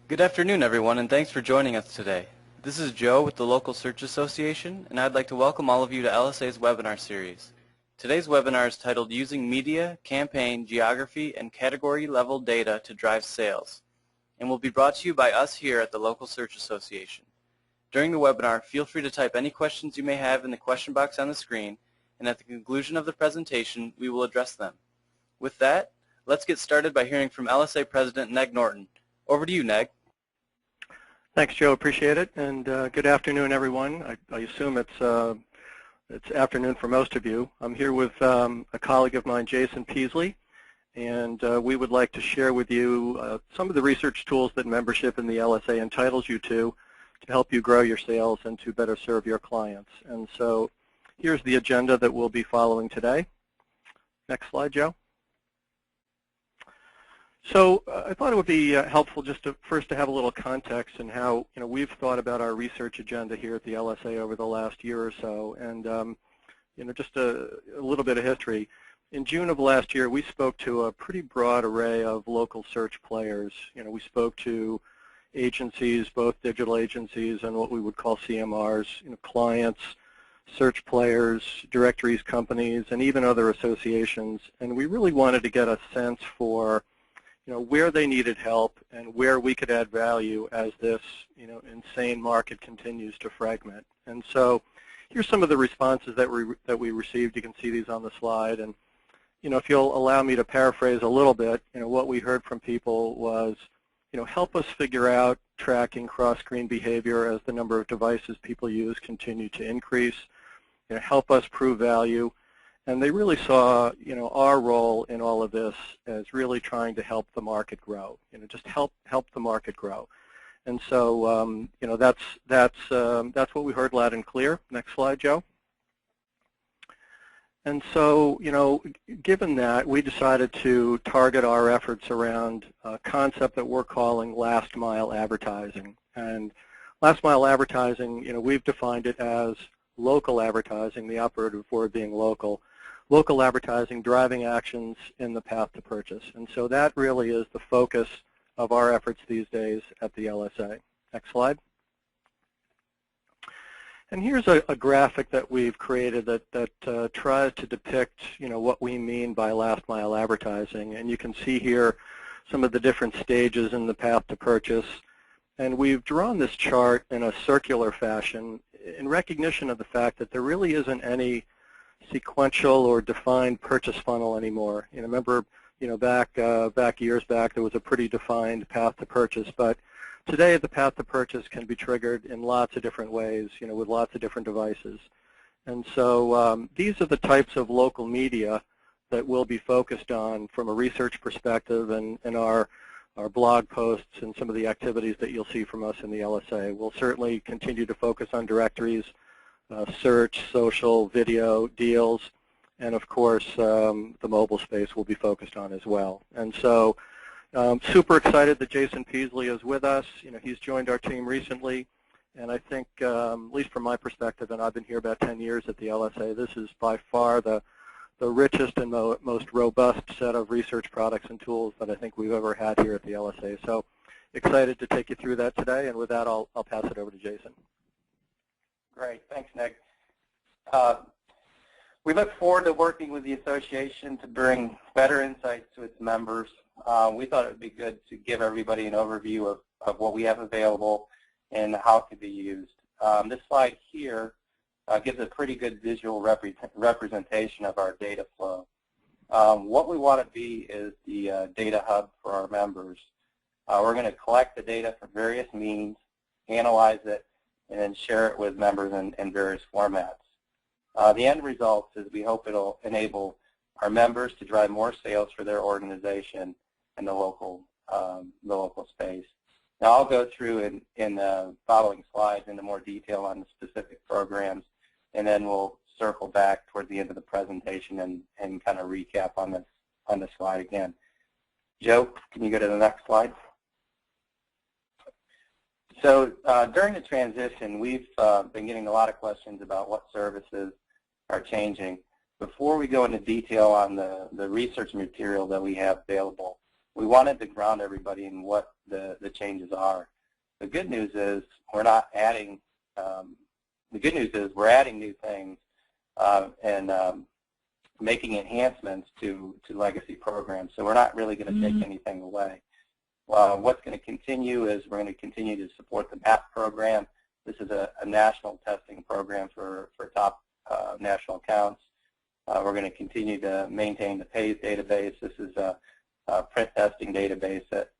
Good afternoon, everyone, and thanks for joining us today. This is Joe with the Local Search Association, and I'd like to welcome all of you to LSA's webinar series. Today's webinar is titled Using Media, Campaign, Geography, and Category-Level Data to Drive Sales, and will be brought to you by us here at the Local Search Association. During the webinar, feel free to type any questions you may have in the question box on the screen, and at the conclusion of the presentation, we will address them. With that, let's get started by hearing from LSA President Neg Norton. Over to you, Neg. Thanks, Joe. Appreciate it. And good afternoon, everyone. I assume it's afternoon for most of you. I'm here with a colleague of mine, Jason Peasley, and we would like to share with you some of the research tools that membership in the LSA entitles you to help you grow your sales and to better serve your clients. And so here's the agenda that we'll be following today. Next slide, Joe. So I thought it would be helpful just to first to have a little context in how we've thought about our research agenda here at the LSA over the last year or so, and just a little bit of history. In June of last year, we spoke to a pretty broad array of local search players. We spoke to agencies, both digital agencies and what we would call CMRs, clients, search players, directories companies, and even other associations. And we really wanted to get a sense for where they needed help and where we could add value as this, insane market continues to fragment. And so here's some of the responses that we received. You can see these on the slide. And, if you'll allow me to paraphrase a little bit, what we heard from people was, help us figure out tracking cross-screen behavior as the number of devices people use continue to increase. Help us prove value. And they really saw, our role in all of this as really trying to help the market grow. Just help the market grow. And so, that's what we heard loud and clear. Next slide, Joe. And so, given that, we decided to target our efforts around a concept that we're calling last mile advertising. And last mile advertising, we've defined it as local advertising, the operative word being local. Local advertising driving actions in the path to purchase. And so that really is the focus of our efforts these days at the LSA. Next slide. And here's a graphic that we've created that tries to depict what we mean by last mile advertising. And you can see here some of the different stages in the path to purchase. And we've drawn this chart in a circular fashion in recognition of the fact that there really isn't any sequential or defined purchase funnel anymore. Remember, back years back, there was a pretty defined path to purchase. But today, the path to purchase can be triggered in lots of different ways, with lots of different devices. And so these are the types of local media that we'll be focused on from a research perspective and our blog posts and some of the activities that you'll see from us in the LSA. We'll certainly continue to focus on directories, search, social, video, deals, and of course the mobile space will be focused on as well. And so super excited that Jason Peasley is with us. He's joined our team recently, and I think, at least from my perspective, and I've been here about 10 years at the LSA, this is by far the richest and most robust set of research products and tools that I think we've ever had here at the LSA. So excited to take you through that today, and with that I'll pass it over to Jason. Great. Thanks, Nick. We look forward to working with the association to bring better insights to its members. We thought it would be good to give everybody an overview of what we have available and how it can be used. This slide here gives a pretty good visual representation of our data flow. What we want to be is the data hub for our members. We're going to collect the data from various means, analyze it, and then share it with members in various formats. The end result is we hope it'll enable our members to drive more sales for their organization in the local space. Now I'll go through in the following slides into more detail on the specific programs, and then we'll circle back toward the end of the presentation and kind of recap on this slide again. Joe, can you go to the next slide? So during the transition, we've been getting a lot of questions about what services are changing. Before we go into detail on the research material that we have available, we wanted to ground everybody in what the changes are. The good news is we're not adding. The good news is we're adding new things and making enhancements to legacy programs. So we're not really going to take anything away. What's going to continue is we're going to continue to support the MAP program. This is a national testing program for top national accounts. We're going to continue to maintain the PAYS database. This is a print testing database that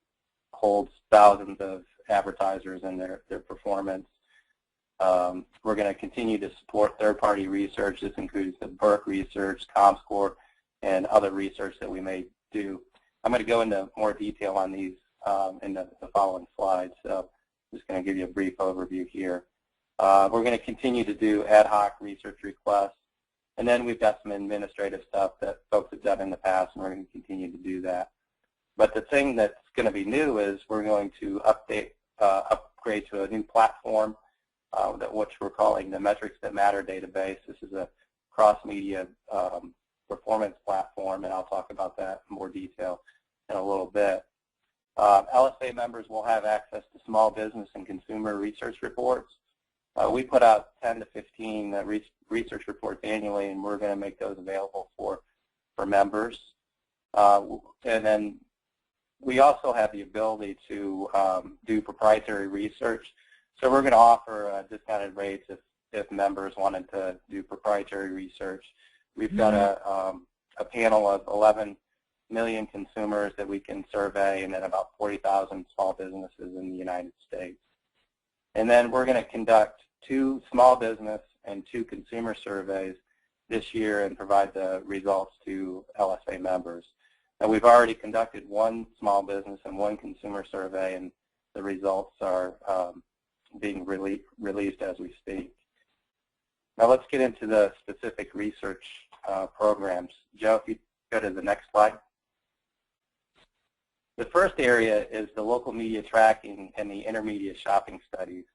holds thousands of advertisers and their performance. We're going to continue to support third-party research. This includes the Burke research, comScore, and other research that we may do. I'm going to go into more detail on these in the following slides. So I'm just going to give you a brief overview here. We're going to continue to do ad hoc research requests. And then we've got some administrative stuff that folks have done in the past, and we're going to continue to do that. But the thing that's going to be new is we're going to upgrade to a new platform, which we're calling the Metrics That Matter database. This is a cross-media performance platform, and I'll talk about that in more detail in a little bit. LSA members will have access to small business and consumer research reports. We put out 10 to 15 research reports annually, and we're going to make those available for members. And then we also have the ability to do proprietary research. So we're going to offer discounted rates if members wanted to do proprietary research. We've got a panel of 11 million consumers that we can survey, and then about 40,000 small businesses in the United States. And then we're going to conduct 2 small business and 2 consumer surveys this year and provide the results to LSA members. And we've already conducted 1 small business and 1 consumer survey, and the results are being released as we speak. Now let's get into the specific research programs. Joe, if you go to the next slide. The first area is the local media tracking and the intermediate shopping studies.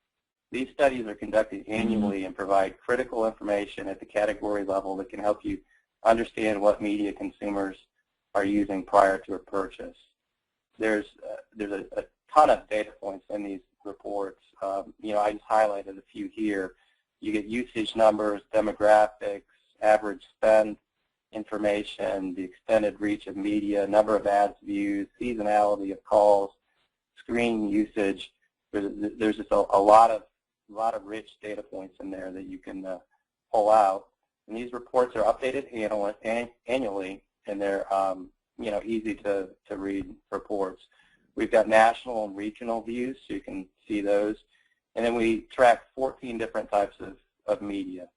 These studies are conducted annually and provide critical information at the category level that can help you understand what media consumers are using prior to a purchase. There's a ton of data points in these reports. I just highlighted a few here. You get usage numbers, demographics, average spend information, the extended reach of media, number of ads viewed, seasonality of calls, screen usage. There's just a lot of rich data points in there that you can pull out. And these reports are updated annually, and they're easy to read reports. We've got national and regional views, so you can see those. And then we track 14 different types of media.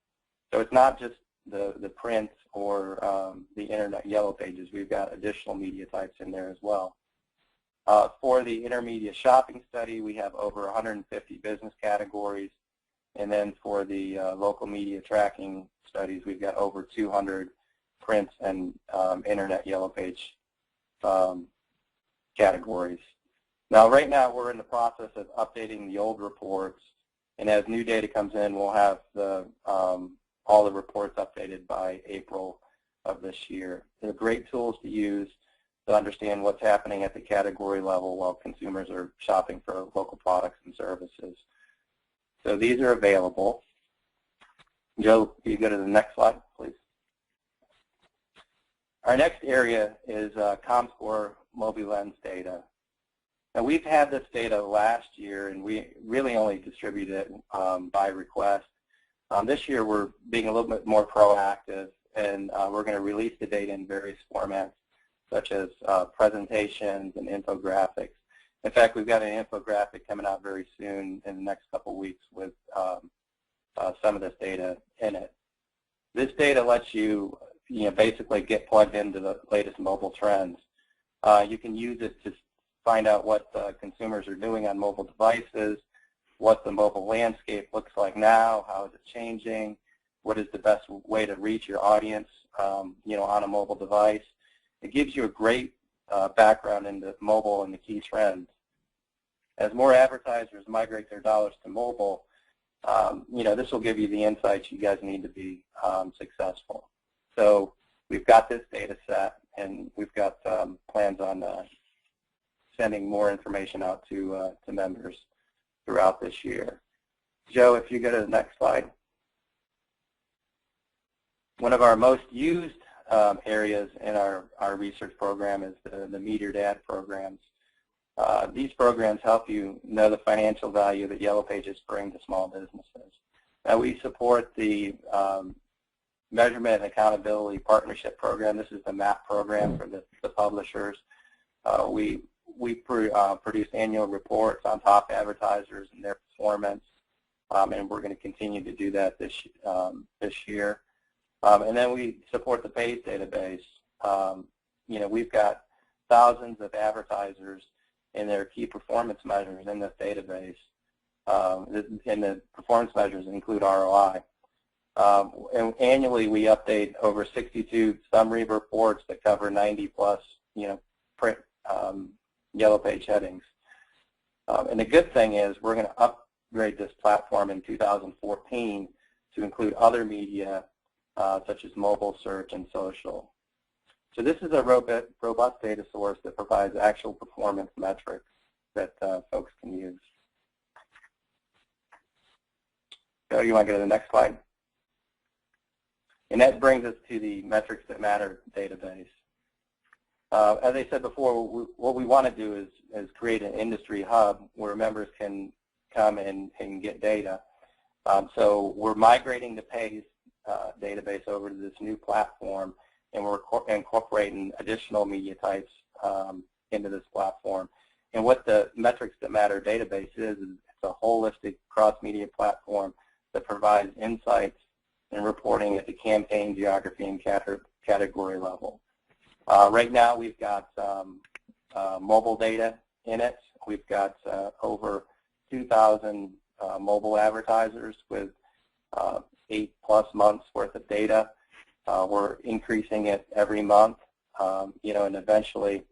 So it's not just the print or the internet yellow pages. We've got additional media types in there as well. For the intermediate shopping study, we have over 150 business categories. And then for the local media tracking studies, we've got over 200 print and internet yellow page categories. Now, right now, we're in the process of updating the old reports, and as new data comes in, we'll have all the reports updated by April of this year. They're great tools to use to understand what's happening at the category level while consumers are shopping for local products and services. So these are available. Joe, can you go to the next slide, please? Our next area is comScore Mobilens Data. Now, we've had this data last year, and we really only distribute it by request. This year, we're being a little bit more proactive, and we're going to release the data in various formats, such as presentations and infographics. In fact, we've got an infographic coming out very soon in the next couple of weeks with some of this data in it. This data lets you, basically get plugged into the latest mobile trends. You can use it to find out what consumers are doing on mobile devices, what the mobile landscape looks like now, how is it changing, what is the best way to reach your audience, on a mobile device. It gives you a great background into mobile and the key trends. As more advertisers migrate their dollars to mobile, this will give you the insights you guys need to be successful. So we've got this data set, and we've got plans on sending more information out to members throughout this year. Joe, if you go to the next slide. One of our most used areas in our research program is the Meet Your Dad programs. These programs help you know the financial value that Yellow Pages bring to small businesses. Now, we support the Measurement and Accountability Partnership Program. This is the MAP program for the publishers. We produce annual reports on top advertisers and their performance, and we're going to continue to do that this year. And then we support the PAYS database. We've got thousands of advertisers and their key performance measures in this database. And the performance measures include ROI. And annually, we update over 62 summary reports that cover 90-plus, print Yellow Page headings. And the good thing is we're going to upgrade this platform in 2014 to include other media such as mobile, search, and social. So this is a robust data source that provides actual performance metrics that folks can use. So you want to go to the next slide? And that brings us to the Metrics That Matter database. As I said before, what we want to do is create an industry hub where members can come and get data. So we're migrating the PAYS database over to this new platform, and we're incorporating additional media types into this platform. And what the Metrics That Matter database is it's a holistic cross-media platform that provides insights and reporting at the campaign, geography, and category level. Right now, we've got mobile data in it. We've got over 2,000 mobile advertisers with 8+ months worth of data. We're increasing it every month, and eventually,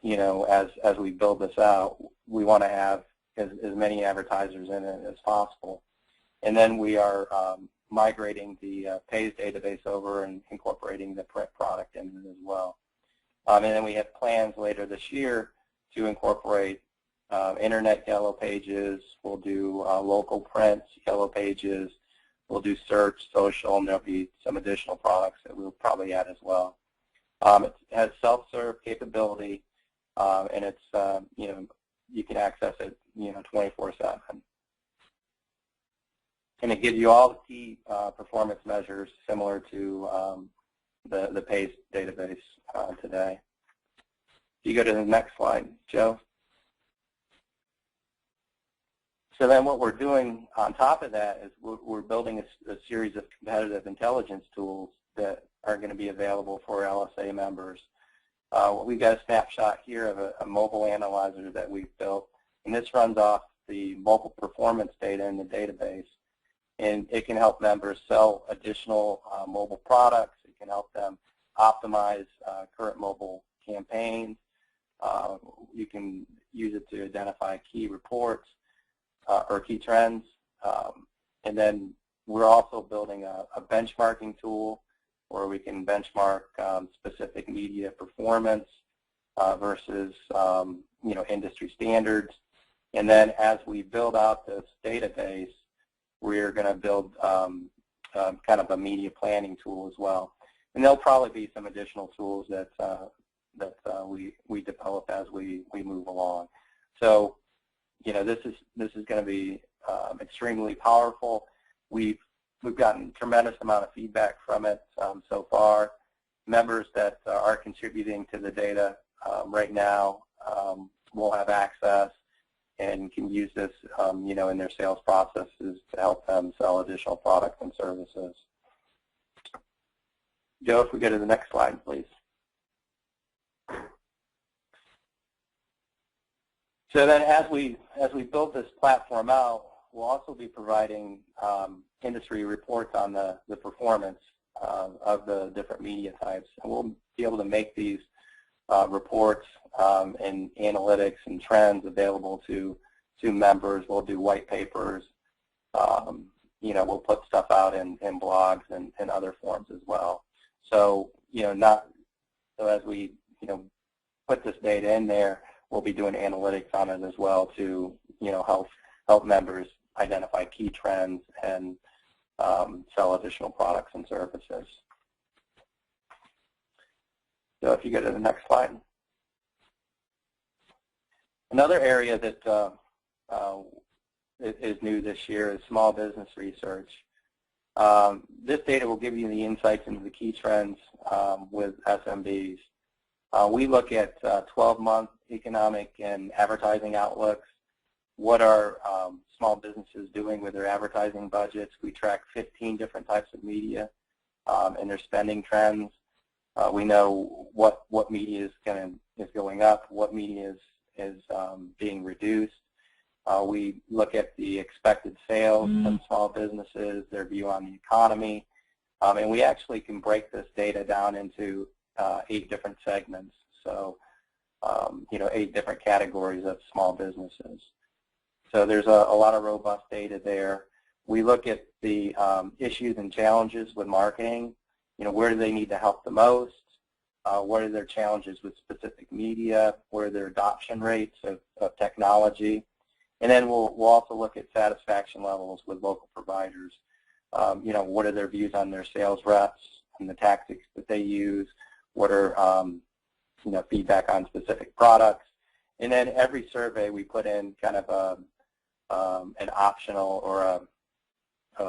as we build this out, we want to have as many advertisers in it as possible. And then we are migrating the PAYS database over and incorporating the print product in it as well. And then we have plans later this year to incorporate internet Yellow Pages. We'll do local print Yellow Pages. We'll do search, social, and there'll be some additional products that we'll probably add as well. It has self-serve capability, and it's you can access it 24/7. And it gives you all the key performance measures similar to the PAYS database today. You go to the next slide, Joe. So then what we're doing on top of that is we're building a series of competitive intelligence tools that are going to be available for LSA members. We've got a snapshot here of a mobile analyzer that we've built, and this runs off the mobile performance data in the database. And it can help members sell additional mobile products. It can help them optimize current mobile campaigns. You can use it to identify key reports or key trends. And then we're also building a benchmarking tool where we can benchmark specific media performance versus industry standards. And then as we build out this database, we're going to build kind of a media planning tool as well. And there'll probably be some additional tools that we develop as we move along. So, this is going to be extremely powerful. We've gotten a tremendous amount of feedback from it so far. Members that are contributing to the data right now will have access and can use this, in their sales processes to help them sell additional products and services. Joe, if we go to the next slide, please. So then as we build this platform out, we'll also be providing industry reports on the performance of the different media types. And we'll be able to make these reports and analytics and trends available to members. We'll do white papers. We'll put stuff out in blogs and other forms as well. So, so as we put this data in there, we'll be doing analytics on it as well to help members identify key trends and sell additional products and services. So if you go to the next slide. Another area that is new this year is small business research. This data will give you the insights into the key trends with SMBs. We look at 12-month economic and advertising outlooks. What are small businesses doing with their advertising budgets? We track 15 different types of media and their spending trends. We know what media is going up, what media is being reduced. We look at the expected sales of small businesses, their view on the economy, and we actually can break this data down into 8 different segments. So, 8 different categories of small businesses. So there's a lot of robust data there. We look at the issues and challenges with marketing. Where do they need to help the most? What are their challenges with specific media? What are their adoption rates of technology? And then we'll also look at satisfaction levels with local providers. What are their views on their sales reps and the tactics that they use? What are feedback on specific products? And then every survey we put in kind of an optional or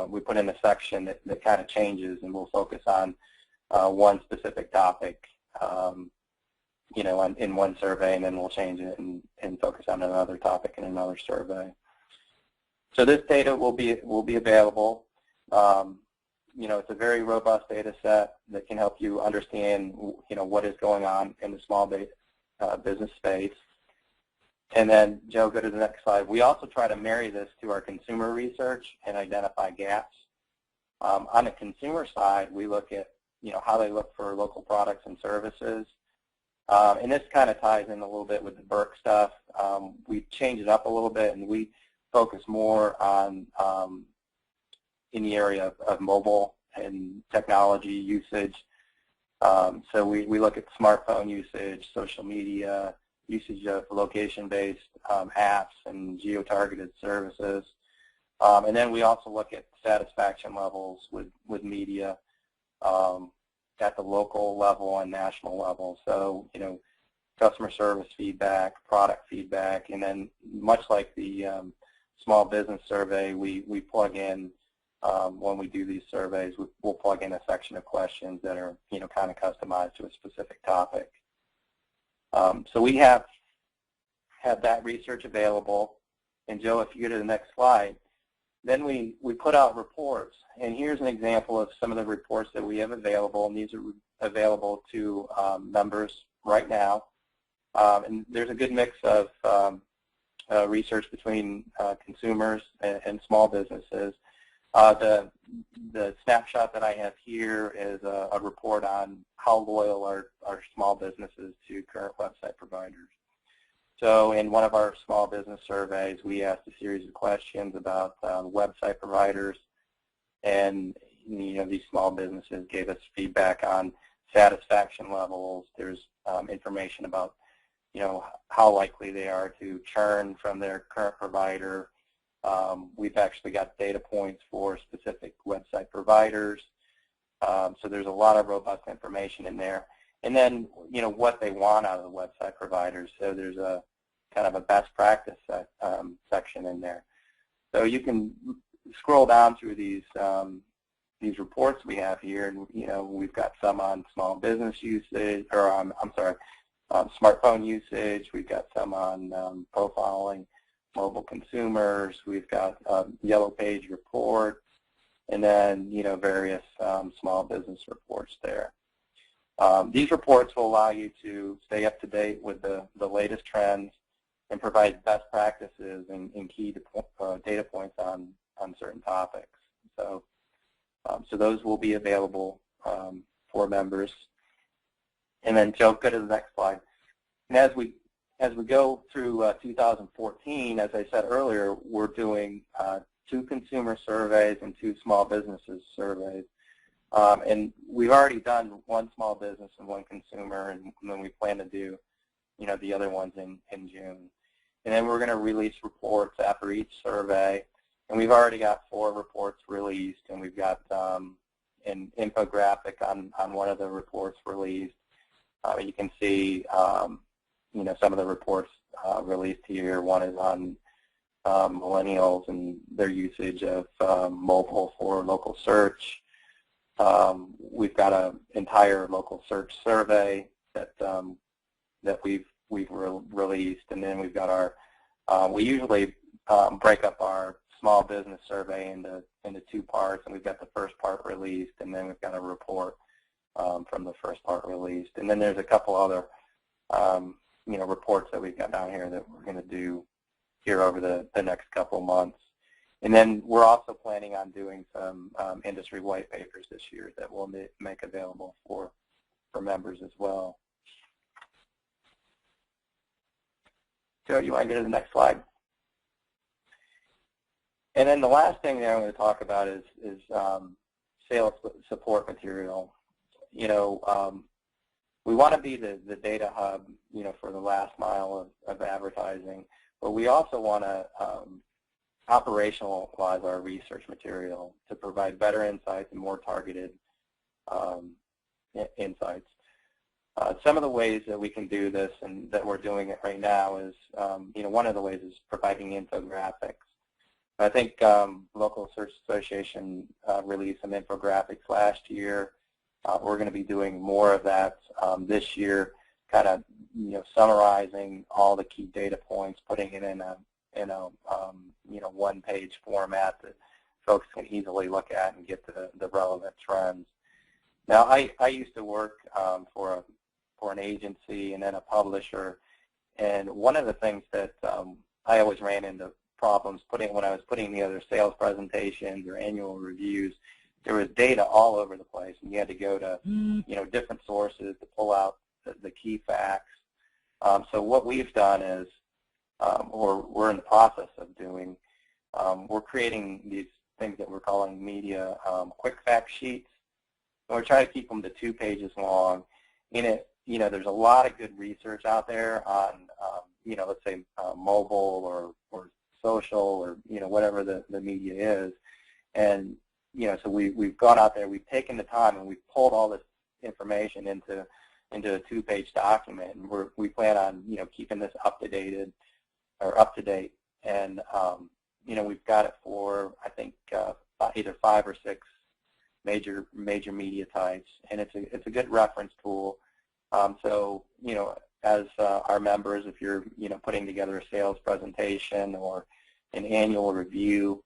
we put in a section that kind of changes, and we'll focus on one specific topic, in one survey, and then we'll change it and focus on another topic in another survey. So this data will be available. It's a very robust data set that can help you understand, what is going on in the small business space. And then, Joe, go to the next slide. We also try to marry this to our consumer research and identify gaps. On the consumer side, we look at, how they look for local products and services. And this kind of ties in a little bit with the Burke stuff. We changed it up a little bit, and we focus more on in the area of mobile and technology usage. So we look at smartphone usage, social media, usage of location-based apps and geo-targeted services. And then we also look at satisfaction levels with media at the local level and national level. So, customer service feedback, product feedback, and then much like the small business survey, we plug in, when we do these surveys, we'll plug in a section of questions that are, kind of customized to a specific topic. So we have that research available. And Joe, if you go to the next slide, then we put out reports. And here's an example of some of the reports that we have available. And these are available to members right now. And there's a good mix of research between consumers and small businesses. The snapshot that I have here is a report on how loyal are small businesses to current website providers. So in one of our small business surveys, we asked a series of questions about website providers, and these small businesses gave us feedback on satisfaction levels. There's information about how likely they are to churn from their current provider. We've actually got data points for specific website providers. So there's a lot of robust information in there. And then, what they want out of the website providers. So there's a kind of a best practice section in there. So you can scroll down through these reports we have here, and we've got some on small business usage, or I'm sorry, smartphone usage. We've got some on profiling mobile consumers. We've got yellow page reports, and then various small business reports there. These reports will allow you to stay up to date with the latest trends and provide best practices and key data points on certain topics. So, so those will be available for members. And then, Joe, go to the next slide. And as we go through 2014, as I said earlier, we're doing 2 consumer surveys and 2 small businesses surveys. And we've already done 1 small business and 1 consumer, and then we plan to do the other ones in June. And then we're going to release reports after each survey. And we've already got 4 reports released, and we've got an infographic on one of the reports released. You can see, some of the reports released here. One is on millennials and their usage of mobile for local search. We've got an entire local search survey that we've released, and then we've got our. We usually break up our small business survey into 2 parts, and we've got the first part released, and then we've got a report from the first part released, and then there's a couple other reports that we've got down here that we're going to do here over the next couple of months. And then we're also planning on doing some industry white papers this year that we'll make available for members as well. Joe, you want to go to the next slide? And then the last thing that I'm going to talk about is sales support material. We want to be the data hub, for the last mile of advertising, but we also want to operationalize our research material to provide better insights and more targeted insights. Some of the ways that we can do this and that we're doing it right now is, one of the ways is providing infographics. I think Local Search Association released some infographics last year. We're going to be doing more of that this year, kind of summarizing all the key data points, putting it in a one-page format that folks can easily look at and get to the relevant trends. Now, I used to work for an agency and then a publisher, and one of the things that I always ran into problems when I was putting together sales presentations or annual reviews, there was data all over the place, and you had to go to different sources to pull out the key facts. So what we've done is, or we're in the process of doing, we're creating these things that we're calling media quick fact sheets. And we're trying to keep them to 2 pages long. In it, there's a lot of good research out there on, let's say mobile or social or whatever the media is, and so we've gone out there, we've taken the time, and we've pulled all this information into a 2-page document, and we plan on keeping this up to date, and we've got it for I think either 5 or 6 major media types, and it's a good reference tool. So as our members, if you're putting together a sales presentation or an annual review,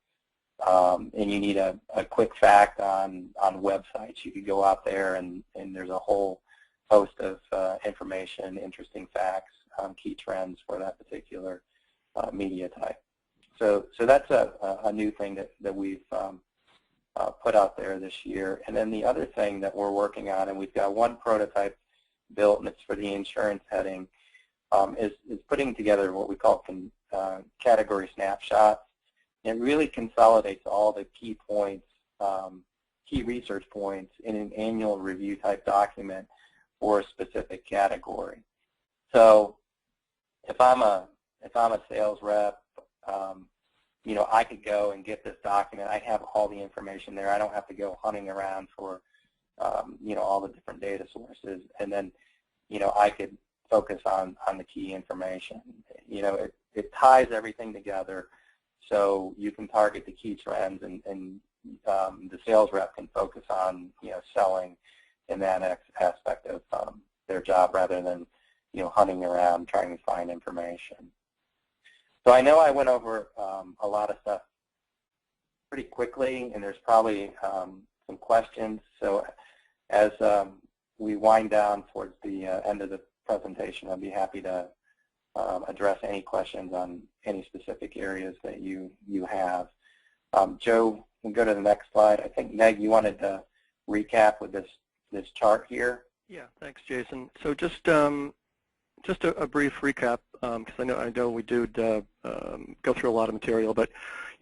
and you need a quick fact on websites, you could go out there and there's a whole host of information, interesting facts, key trends for that particular media type. So that's a new thing that we've put out there this year. And then the other thing that we're working on, and we've got one prototype built, and it's for the insurance heading, is putting together what we call category snapshots. It really consolidates all the key points, key research points in an annual review type document for a specific category. So if I'm a sales rep, I could go and get this document. I have all the information there. I don't have to go hunting around for all the different data sources, and then I could focus on the key information. It ties everything together, so you can target the key trends, and the sales rep can focus on selling in that aspect of their job rather than hunting around trying to find information. So I know I went over a lot of stuff pretty quickly, and there's probably some questions. So as we wind down towards the end of the presentation, I'd be happy to address any questions on any specific areas that you have. Joe, we'll go to the next slide. I think, Meg, you wanted to recap with this chart here. Yeah, thanks, Jason. So just a brief recap, because I know we do go through a lot of material, but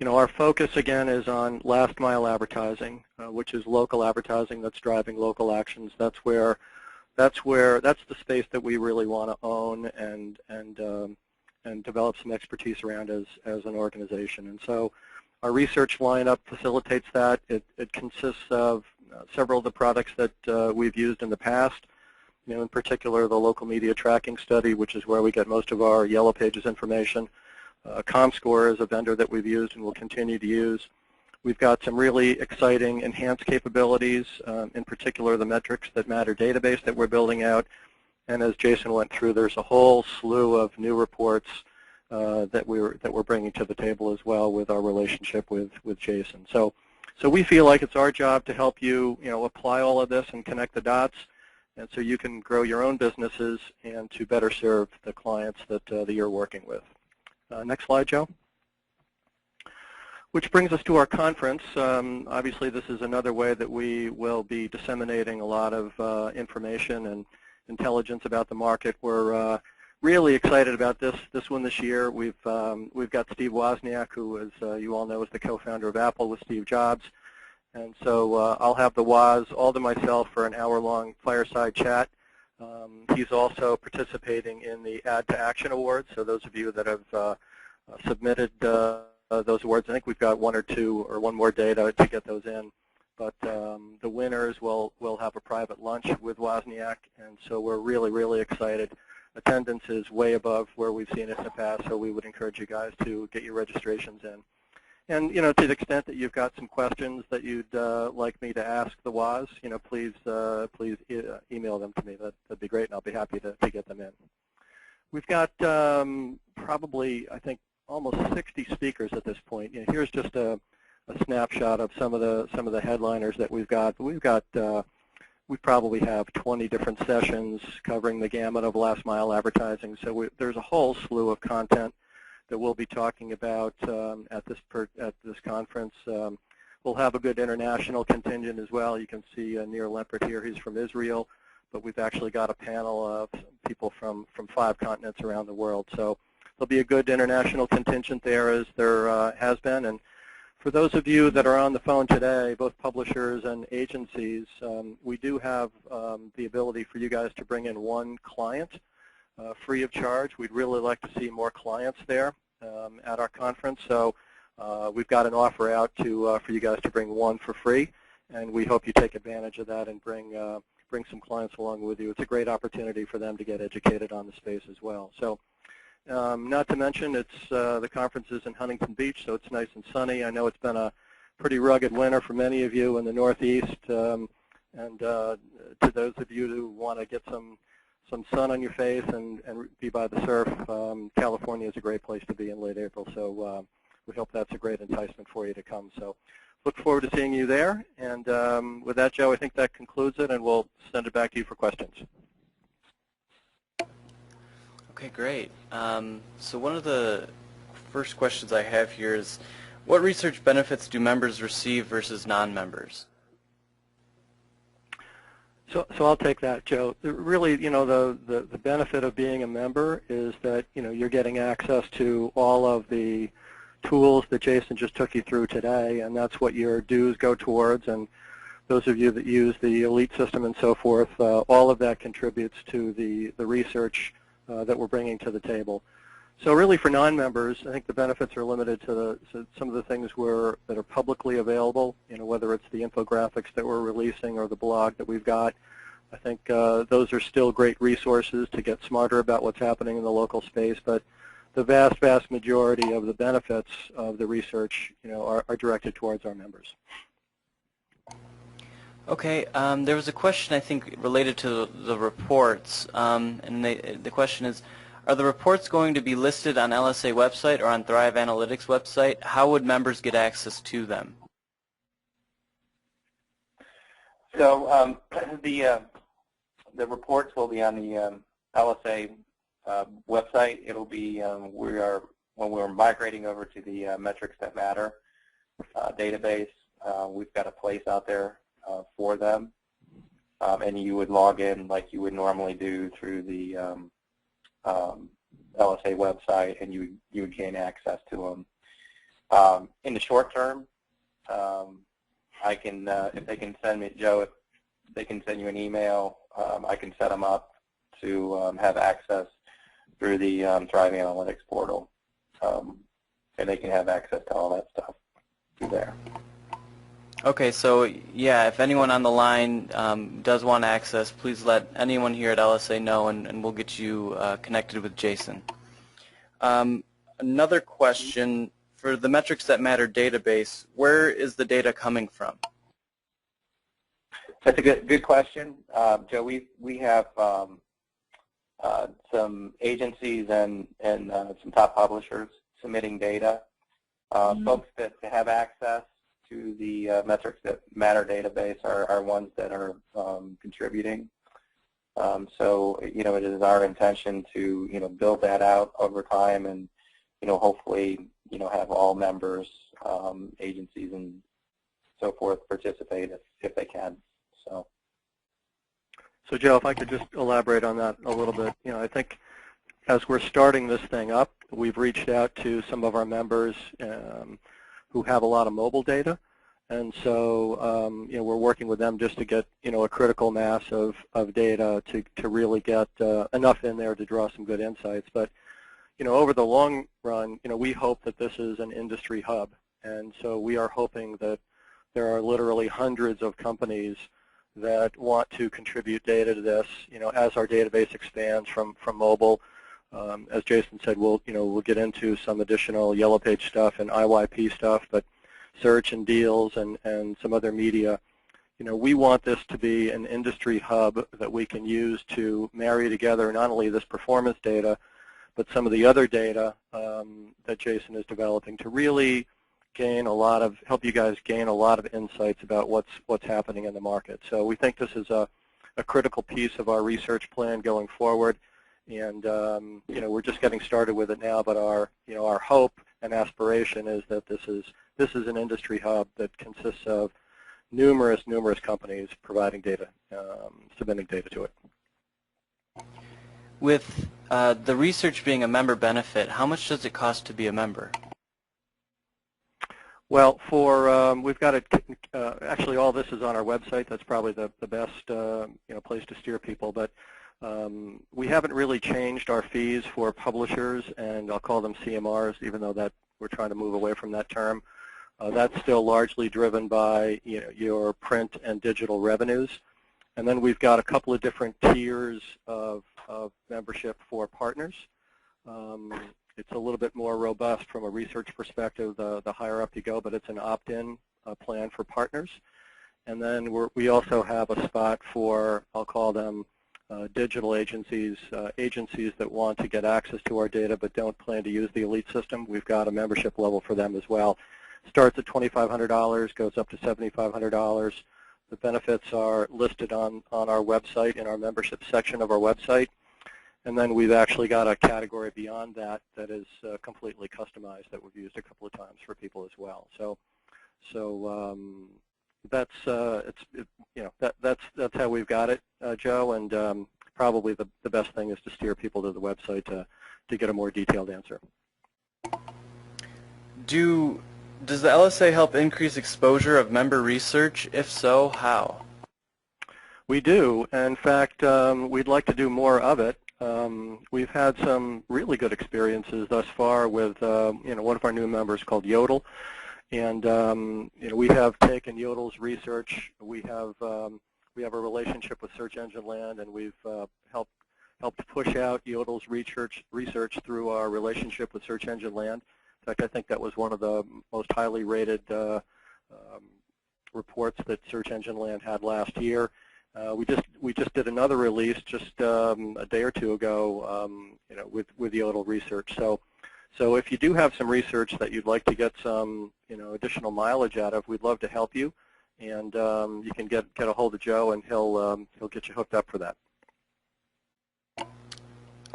our focus again is on last mile advertising, which is local advertising that's driving local actions. That's where that's the space that we really want to own and develop some expertise around as an organization. And so our research lineup facilitates that. It consists of several of the products that we've used in the past. In particular, the local media tracking study, which is where we get most of our Yellow Pages information. comScore is a vendor that we've used and will continue to use. We've got some really exciting enhanced capabilities, in particular the Metrics That Matter database that we're building out. And as Jason went through, there's a whole slew of new reports that we're bringing to the table as well with our relationship with Jason. So we feel like it's our job to help you, apply all of this and connect the dots, and so you can grow your own businesses and to better serve the clients that you're working with. Next slide, Joe. Which brings us to our conference. Obviously, this is another way that we will be disseminating a lot of information and intelligence about the market. We're really excited about this one this year. We've got Steve Wozniak, who, as you all know, is the co-founder of Apple with Steve Jobs. And so I'll have the Woz all to myself for an hour-long fireside chat. He's also participating in the Add to Action Awards. So those of you that have submitted those awards, I think we've got one more day to get those in. But the winners will have a private lunch with Wozniak, and so we're really, really excited. Attendance is way above where we've seen it in the past, so we would encourage you guys to get your registrations in. And to the extent that you've got some questions that you'd like me to ask the Woz, please email them to me. That'd be great, and I'll be happy to get them in. We've got probably, I think, almost 60 speakers at this point. Here's just a snapshot of some of the headliners that we've got. We probably have 20 different sessions covering the gamut of last mile advertising. So there's a whole slew of content that we'll be talking about at this conference. We'll have a good international contingent as well. You can see Nir Lempert here. He's from Israel, but we've actually got a panel of people from 5 continents around the world. So there'll be a good international contingent there, as there has been. And for those of you that are on the phone today, both publishers and agencies, we do have the ability for you guys to bring in one client free of charge. We'd really like to see more clients there at our conference. So we've got an offer out for you guys to bring one for free, and we hope you take advantage of that and bring some clients along with you. It's a great opportunity for them to get educated on the space as well. So not to mention, the conference is in Huntington Beach, so it's nice and sunny. I know it's been a pretty rugged winter for many of you in the Northeast, and to those of you who want to get some sun on your face and be by the surf, California is a great place to be in late April. So we hope that's a great enticement for you to come. So look forward to seeing you there. And with that, Joe, I think that concludes it, and we'll send it back to you for questions. Okay, great. So one of the first questions I have here is, what research benefits do members receive versus non-members? So I'll take that, Joe. Really, the benefit of being a member is that, you're getting access to all of the tools that Jason just took you through today, and that's what your dues go towards. And those of you that use the Elite system and so forth, all of that contributes to the research that we're bringing to the table. So really, for non-members, I think the benefits are limited to some of the things that are publicly available, whether it's the infographics that we're releasing or the blog that we've got. I think those are still great resources to get smarter about what's happening in the local space, but the vast, vast majority of the benefits of the research, are directed towards our members. Okay, there was a question, I think, related to the reports, and the question is, are the reports going to be listed on LSA website or on Thrive Analytics website? How would members get access to them? So the reports will be on the LSA website. It'll be when we're migrating over to the Metrics That Matter database. We've got a place out there for them, and you would log in like you would normally do through the LSA website, and you would gain access to them. In the short term, I can, if they can send me, Joe, they can send you an email. I can set them up to have access through the Thrive Analytics portal, and they can have access to all that stuff through there. Okay, so yeah, if anyone on the line does want access, please let anyone here at LSA know, and we'll get you connected with Jason. Another question, for the Metrics That Matter database, where is the data coming from? That's a good question, Joe. We have some agencies and some top publishers submitting data. Folks that have access to the Metrics That Matter database are ones that are contributing. So it is our intention to build that out over time, and hopefully have all members, agencies, and so forth participate if they can. So Joe, if I could just elaborate on that a little bit. I think as we're starting this thing up, we've reached out to some of our members who have a lot of mobile data, and so we're working with them just to get a critical mass of data to really get enough in there to draw some good insights. But over the long run, we hope that this is an industry hub, and so we are hoping that there are literally hundreds of companies that want to contribute data to this. As our database expands from mobile, as Jason said, we'll get into some additional Yellow Page stuff and IYP stuff, but search and deals and some other media. We want this to be an industry hub that we can use to marry together not only this performance data, but some of the other data that Jason is developing to really help you guys gain a lot of insights about what's happening in the market. So we think this is a critical piece of our research plan going forward, and we're just getting started with it now. But our hope and aspiration is that this is an industry hub that consists of numerous companies providing data, submitting data to it. With the research being a member benefit, how much does it cost to be a member? Well, we've got it. Actually, all this is on our website. That's probably the best place to steer people. But we haven't really changed our fees for publishers, and I'll call them CMRs, even though that we're trying to move away from that term. That's still largely driven by your print and digital revenues. And then we've got a couple of different tiers of membership for partners. It's a little bit more robust from a research perspective the higher up you go, but it's an opt-in plan for partners. And then we also have a spot for, I'll call them digital agencies, agencies that want to get access to our data but don't plan to use the elite system. We've got a membership level for them as well. Starts at $2,500, goes up to $7,500. The benefits are listed on our website, in our membership section of our website. And then we've actually got a category beyond that that is completely customized that we've used a couple of times for people as well. So that's that's how we've got it, Joe. And probably the best thing is to steer people to the website to get a more detailed answer. Does the LSA help increase exposure of member research? If so, how? We do. In fact, we'd like to do more of it. We've had some really good experiences thus far with one of our new members called Yodel, and we have taken Yodel's research. We have a relationship with Search Engine Land, and we've helped push out Yodel's research through our relationship with Search Engine Land. In fact, I think that was one of the most highly rated reports that Search Engine Land had last year. We just did another release just a day or two ago, with Yodel research. So if you do have some research that you'd like to get some additional mileage out of, we'd love to help you, and you can get a hold of Joe, and he'll get you hooked up for that.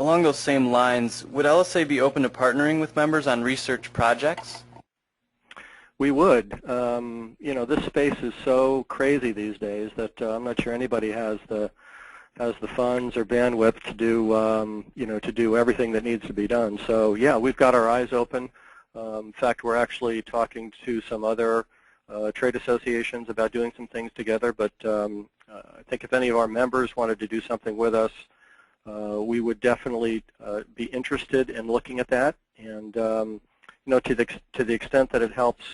Along those same lines, would LSA be open to partnering with members on research projects? We would. This space is so crazy these days that I'm not sure anybody has the funds or bandwidth to do everything that needs to be done. So yeah, we've got our eyes open. In fact, we're actually talking to some other trade associations about doing some things together, but I think if any of our members wanted to do something with us, we would definitely be interested in looking at that. And you know, to the extent that it helps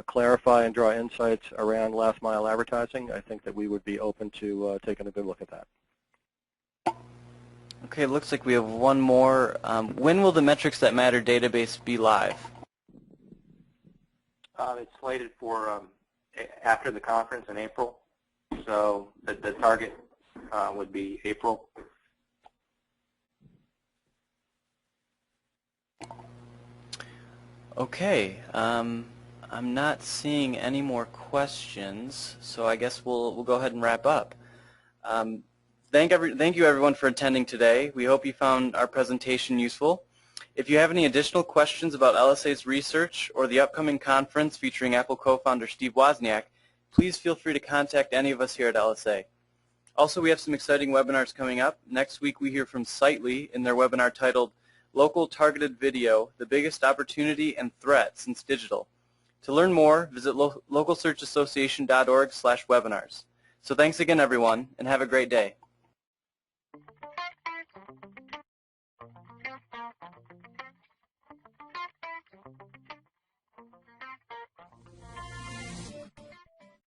clarify and draw insights around last mile advertising, I think that we would be open to taking a good look at that. Okay, looks like we have one more. When will the Metrics That Matter database be live? It's slated for after the conference in April, so the target would be April. Okay, I'm not seeing any more questions, so I guess we'll go ahead and wrap up. Thank you everyone for attending today. We hope you found our presentation useful. If you have any additional questions about LSA's research or the upcoming conference featuring Apple co-founder Steve Wozniak, please feel free to contact any of us here at LSA. Also, we have some exciting webinars coming up. Next week we hear from Sightly in their webinar titled Local Targeted Video, the Biggest Opportunity and Threat Since Digital. To learn more, visit localsearchassociation.org/webinars. So thanks again everyone, and have a great day.